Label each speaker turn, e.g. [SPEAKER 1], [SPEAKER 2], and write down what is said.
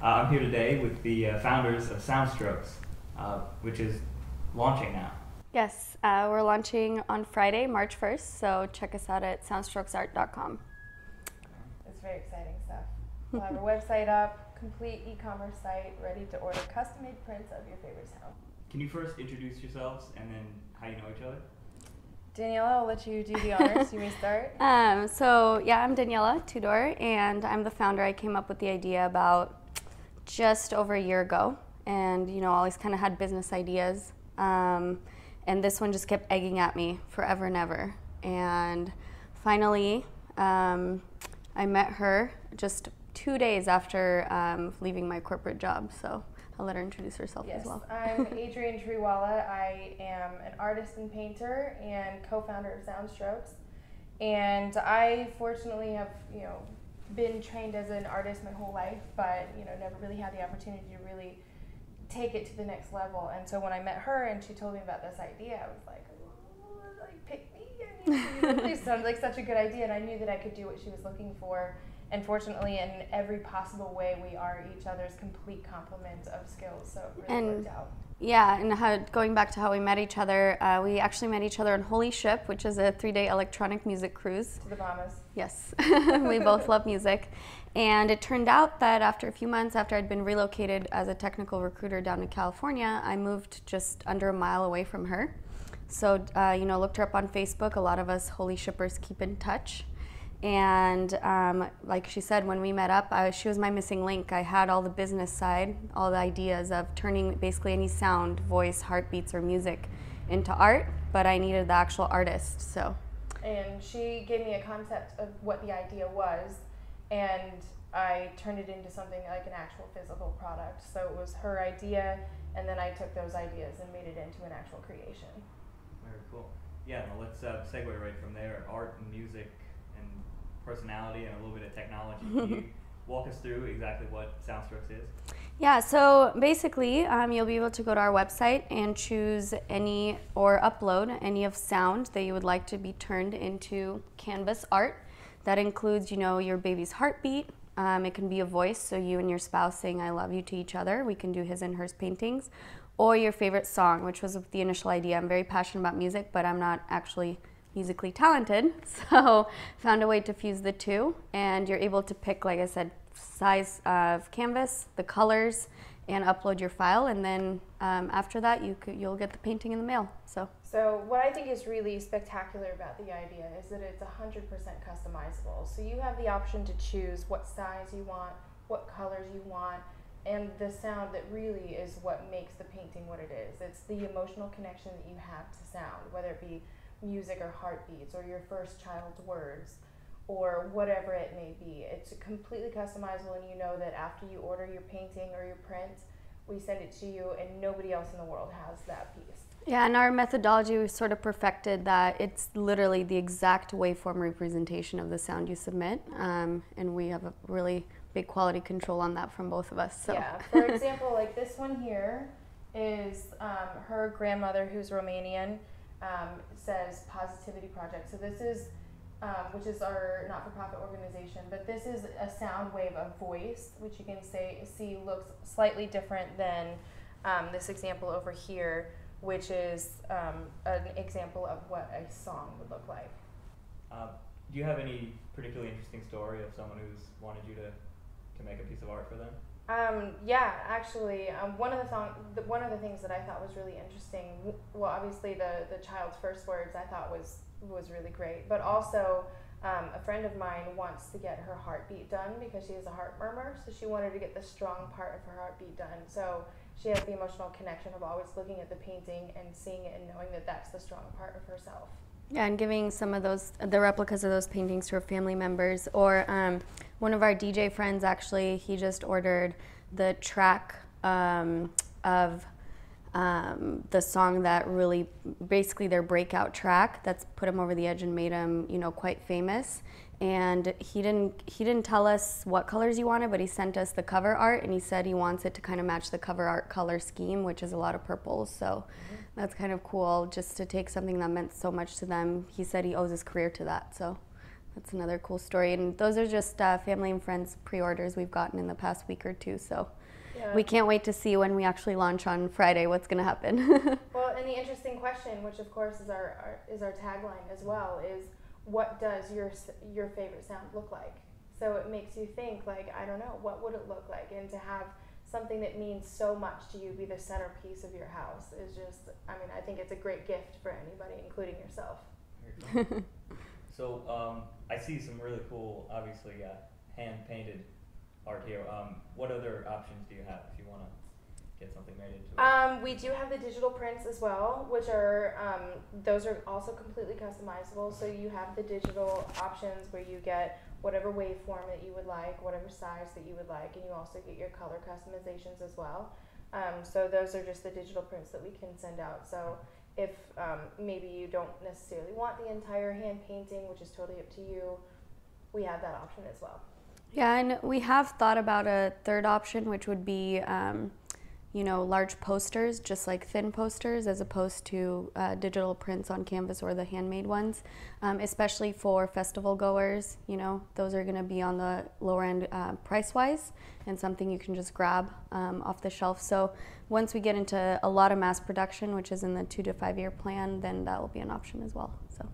[SPEAKER 1] I'm here today with the founders of SoundStrokes, which is launching now.
[SPEAKER 2] Yes, we're launching on Friday, March 1st, so check us out at soundstrokesart.com.
[SPEAKER 3] It's very exciting stuff. We'll have our website up, complete e-commerce site, ready to order custom-made prints of your favorite sound.
[SPEAKER 1] Can you first introduce yourselves and then how you know each other?
[SPEAKER 3] Daniela, I'll let you do the honors. You may start.
[SPEAKER 2] I'm Daniela Tudor, and I'm the founder. I came up with the idea about just over a year ago, and always kind of had business ideas. And this one just kept egging at me forever and ever. And finally, I met her just 2 days after leaving my corporate job. So I'll let her introduce herself as well.
[SPEAKER 3] I'm Adrienne Trewolla. I am an artist and painter and co-founder of SoundStrokes. And I fortunately have, been trained as an artist my whole life, but never really had the opportunity to really take it to the next level. And so when I met her and she told me about this idea, I was like, pick me. This sounds like such a good idea, and I knew that I could do what she was looking for. And fortunately, in every possible way, we are each other's complete complement of skills, so it really worked out.
[SPEAKER 2] Yeah, and going back to how we met each other, we actually met each other on Holy Ship, which is a 3-day electronic music cruise.
[SPEAKER 3] To the Bahamas.
[SPEAKER 2] Yes, we both love music. And it turned out that after a few months after I'd been relocated as a technical recruiter down to California, I moved just under a mile away from her. So, looked her up on Facebook. A lot of us Holy Shippers keep in touch. And like she said, when we met up, she was my missing link. I had all the business side, all the ideas of turning basically any sound, voice, heartbeats, or music into art, but I needed the actual artist.
[SPEAKER 3] And she gave me a concept of what the idea was, and I turned it into something like an actual physical product. So it was her idea, and then I took those ideas and made it into an actual creation.
[SPEAKER 1] Very cool. Yeah, well, let's segue right from there. Art and music and personality and a little bit of technology. Can you walk us through exactly what SoundStrokes is?
[SPEAKER 2] Yeah, so basically you'll be able to go to our website and choose any or upload any of sound that you would like to be turned into canvas art. That includes, your baby's heartbeat. It can be a voice, so you and your spouse saying I love you to each other. We can do his and hers paintings. Or your favorite song, which was the initial idea. I'm very passionate about music, but I'm not actually musically talented, so found a way to fuse the two, and you're able to pick, like I said, size of canvas, the colors, and upload your file, and then after that you'll get the painting in the mail.
[SPEAKER 3] So what I think is really spectacular about the idea is that it's 100% customizable. So you have the option to choose what size you want, what colors you want, and the sound that really is what makes the painting what it is. It's the emotional connection that you have to sound, whether it be music or heartbeats or your first child's words or whatever it may be. It's completely customizable, and you know that after you order your painting or your print, we send it to you and nobody else in the world has that piece.
[SPEAKER 2] Yeah, and our methodology, we've sort of perfected that. It's literally the exact waveform representation of the sound you submit, and we have a really big quality control on that from both of us. So.
[SPEAKER 3] Yeah, for example, like this one here is her grandmother, who's Romanian, says Positivity Project. So this is, which is our not-for-profit organization, but this is a sound wave of voice, which you can see looks slightly different than this example over here, which is an example of what a song would look like.
[SPEAKER 1] Do you have any particularly interesting story of someone who's wanted you to make a piece of art for them?
[SPEAKER 3] Yeah, actually, one of the things that I thought was really interesting, well, obviously the child's first words I thought was really great, but also a friend of mine wants to get her heartbeat done because she has a heart murmur, so she wanted to get the strong part of her heartbeat done. So she has the emotional connection of always looking at the painting and seeing it and knowing that that's the strong part of herself.
[SPEAKER 2] Yeah, and giving some of the replicas of those paintings to her family members. Or one of our DJ friends, actually, he just ordered the track of the song that really, basically their breakout track that's put him over the edge and made him, quite famous. And he didn't tell us what colors he wanted, but he sent us the cover art, and he said he wants it to kind of match the cover art color scheme, which is a lot of purples. So that's kind of cool, just to take something that meant so much to them. He said he owes his career to that, so that's another cool story. And those are just family and friends pre-orders we've gotten in the past week or two. So
[SPEAKER 3] Yeah.
[SPEAKER 2] we can't wait to see when we actually launch on Friday what's going to happen.
[SPEAKER 3] Well, and the interesting question, which of course is our tagline as well, is what does your favorite sound look like? So it makes you think, like, I don't know, what would it look like? And to have something that means so much to you be the centerpiece of your house is just, I mean, I think it's a great gift for anybody, including yourself.
[SPEAKER 1] So I see some really cool, obviously, hand-painted art here. What other options do you have if you want to get something made into it?
[SPEAKER 3] We do have the digital prints as well, which are, those are also completely customizable. So you have the digital options where you get whatever waveform that you would like, whatever size that you would like, and you also get your color customizations as well. So those are just the digital prints that we can send out. So if maybe you don't necessarily want the entire hand painting, which is totally up to you, we have that option as well.
[SPEAKER 2] Yeah, and we have thought about a third option, which would be large posters, just like thin posters, as opposed to digital prints on canvas or the handmade ones, especially for festival goers. Those are going to be on the lower end price-wise, and something you can just grab off the shelf. So once we get into a lot of mass production, which is in the 2 to 5 year plan, then that will be an option as well. So.